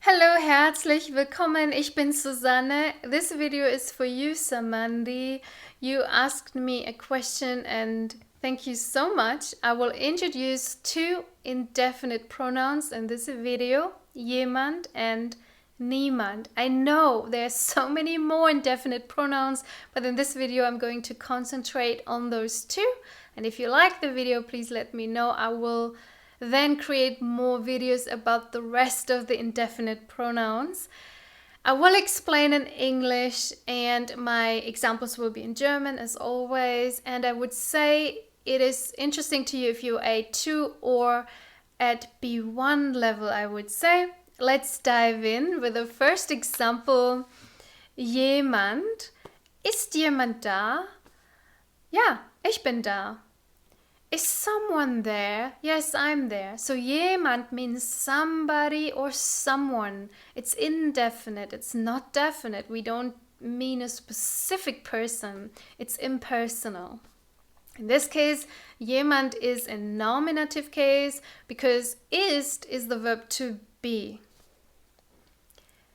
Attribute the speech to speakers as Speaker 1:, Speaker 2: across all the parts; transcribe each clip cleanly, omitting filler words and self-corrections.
Speaker 1: Hallo, herzlich willkommen. Ich bin Susanne. This video is for you, Samandi. You asked me a question and thank you so much. I will introduce two indefinite pronouns in this video, jemand and niemand. I know there's so many more indefinite pronouns, but in this video I'm going to concentrate on those two. And if you like the video, please let me know. I will then create more videos about the rest of the indefinite pronouns. I will explain in English and my examples will be in German as always. And I would say it is interesting to you if you're A2 or at B1 level, I would say. Let's dive in with the first example. Jemand. Ist jemand da? Ja, ich bin da. Is someone there? Yes, I'm there. So jemand means somebody or someone. It's indefinite. It's not definite. We don't mean a specific person. It's impersonal. In this case, jemand is a nominative case because ist is the verb to be.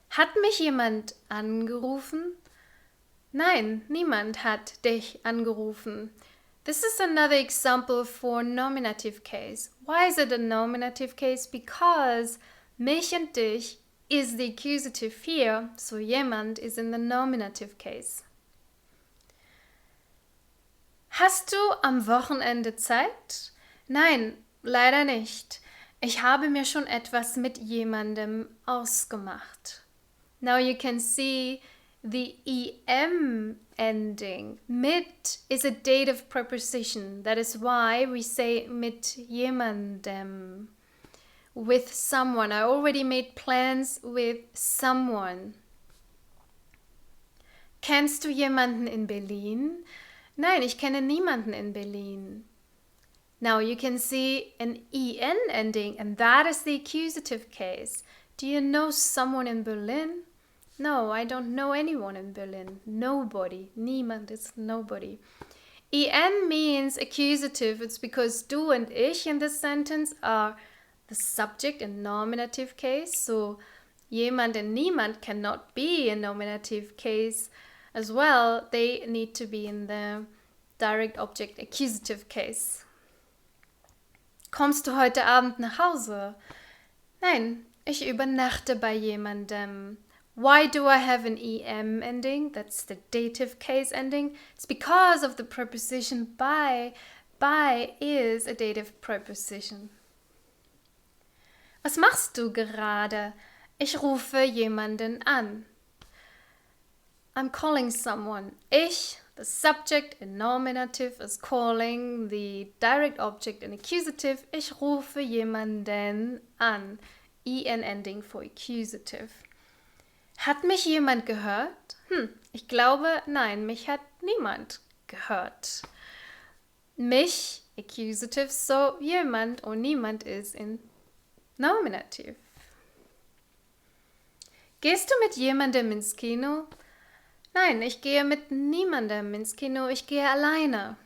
Speaker 1: Hat mich jemand angerufen? Nein, niemand hat dich angerufen. This is another example for nominative case. Why is it a nominative case? Because mich and dich is the accusative here, so jemand is in the nominative case. Hast du am Wochenende Zeit? Nein, leider nicht. Ich habe mir schon etwas mit jemandem ausgemacht. Now you can see the em ending. Mit is a dative preposition. That is why we say mit jemandem. With someone. I already made plans with someone. Kennst du jemanden in Berlin? Nein, ich kenne niemanden in Berlin. Now you can see an en ending, and that is the accusative case. Do you know someone in Berlin? No, I don't know anyone in Berlin. Nobody. Niemand is nobody. En means accusative. It's because du and ich in this sentence are the subject in nominative case. So jemand and niemand cannot be in nominative case as well. They need to be in the direct object accusative case. Kommst du heute Abend nach Hause? Nein, ich übernachte bei jemandem. Why do I have an em ending? That's the dative case ending. It's because of the preposition by. By is a dative preposition. Was machst du gerade? Ich rufe jemanden an. I'm calling someone. Ich, the subject in nominative, is calling the direct object in accusative. Ich rufe jemanden an. En ending for accusative. Hat mich jemand gehört? Ich glaube, nein, mich hat niemand gehört. Mich, accusative, so jemand or niemand is in nominative. Gehst du mit jemandem ins Kino? Nein, ich gehe mit niemandem ins Kino, ich gehe alleine.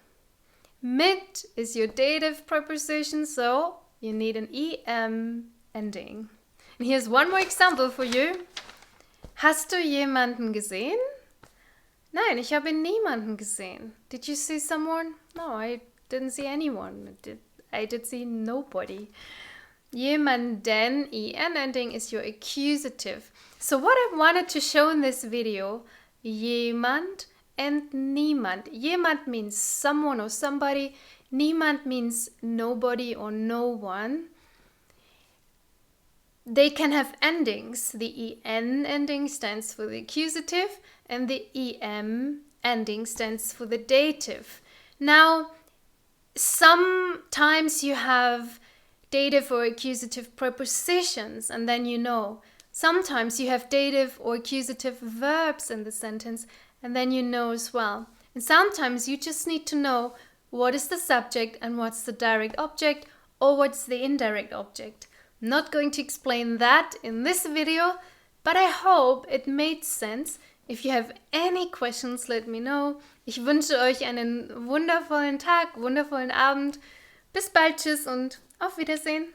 Speaker 1: Mit is your dative preposition, so you need an em ending. And here's one more example for you. Hast du jemanden gesehen? Nein, ich habe niemanden gesehen. Did you see someone? No, I didn't see anyone. I did see nobody. Jemanden, en ending is your accusative. So what I wanted to show in this video, jemand and niemand. Jemand means someone or somebody. Niemand means nobody or no one. They can have endings. The en ending stands for the accusative and the em ending stands for the dative. Now, sometimes you have dative or accusative prepositions and then you know. Sometimes you have dative or accusative verbs in the sentence and then you know as well. And sometimes you just need to know what is the subject and what's the direct object or what's the indirect object. Not going to explain that in this video, but I hope it made sense. If you have any questions, let me know. Ich wünsche euch einen wundervollen Tag, wundervollen Abend. Bis bald, tschüss und auf Wiedersehen.